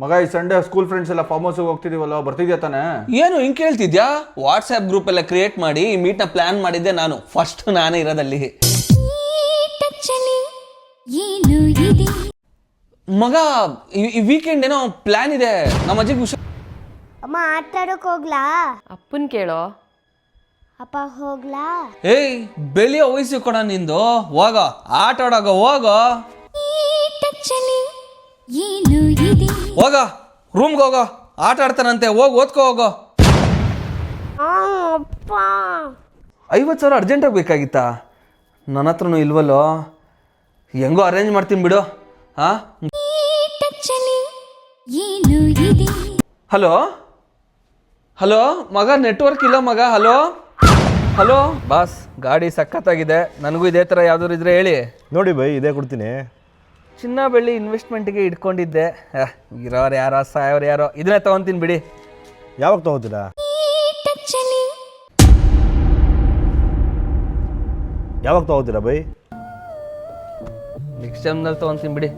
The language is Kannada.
ಮಗ ಈ ಸಂಡೇ ಸ್ಕೂಲ್ ಫ್ರೆಂಡ್ಸ್ ಎಲ್ಲ ಫಾರ್ಮ್ ಹೌಸ್ ಹೋಗ್ತಿದೀವಲ್ಲ, ಬರ್ತಿದ್ಯಾ ತಾನೆ? ಏನು ಹಿಂಗೆ ಕೇಳ್ತಿದ್ಯಾ? ವಾಟ್ಸ್ಆ್ಯಪ್ ಗ್ರೂಪ್ ಎಲ್ಲ ಕ್ರಿಯೇಟ್ ಮಾಡಿ ಈ ಮೀಟ್ನ ಪ್ಲಾನ್ ಮಾಡಿದ್ದೆ ನಾನು. ಫಸ್ಟ್ ನಾನೇ ಇರೋದಲ್ಲಿ. ಮಗ ಈ ವೀಕೆಂಡ್ ಏನೋ ಪ್ಲಾನ್ ಇದೆ. ನಮ್ಮ ಅಜ್ಜಿಗೆ ಹುಷಾರ್. ಅಮ್ಮ ಆಟ ಆಡೋಕೆ ಹೋಗ್ಲಾ? ಅಪ್ಪನ್ ಕೇಳೋ. ಅಪ್ಪ ಹೋಗ್ಲಾ? ಏಯ್ ಬೆಳೆಯೋ ವಯಸ್ಸು ಕೊಡ ನಿಂದು. ಹೋಗ ಆಟ ಆಡೋಗ, ಹೋಗೋ ಹೋಗ, ರೂಮ್ಗೆ ಹೋಗೋ. ಆಟ ಆಡ್ತಾನಂತೆ, ಹೋಗಿ ಓದ್ಕೋ ಹೋಗೋ. ಅಪ್ಪ 50,000 ಅರ್ಜೆಂಟಾಗಿ ಬೇಕಾಗಿತ್ತಾ? ನನ್ನ ಹತ್ರನೂ ಇಲ್ವಲ್ಲೋ. ಹೆಂಗೋ ಅರೇಂಜ್ ಮಾಡ್ತೀನಿ ಬಿಡು. ಹಾಂ, ಹಲೋ ಹಲೋ ಮಗ, ನೆಟ್ವರ್ಕ್ ಇಲ್ಲ ಮಗ. ಹಲೋ ಹಲೋ ಬಾಸ್, ಗಾಡಿ ಸಖತ್ತಾಗಿದೆ. ನನಗೂ ಇದೇ ಥರ ಯಾವ್ದಾದ್ರು ಇದ್ರೆ ಹೇಳಿ. ನೋಡಿ ಬೈ, ಇದೇ ಕೊಡ್ತೀನಿ. ಚಿನ್ನ ಬೆಳ್ಳಿ ಇನ್ವೆಸ್ಟ್ಮೆಂಟ್ಗೆ ಇಟ್ಕೊಂಡಿದ್ದೆ. ಇರೋರು ಯಾರೋ, ಸಾಯೋರು ಯಾರೋ. ಇದನ್ನೇ ತೊಗೊತೀನಿ ಬಿಡಿ. ಯಾವಾಗ ತೊಗೋತೀರಾ? ಯಾವಾಗ ತೊಗೋತೀರಾ ಬೈ? ನೆಕ್ಸ್ಟ್ ಟೈಮ್ನಲ್ಲಿ ತೊಗೊತೀನಿ ಬಿಡಿ.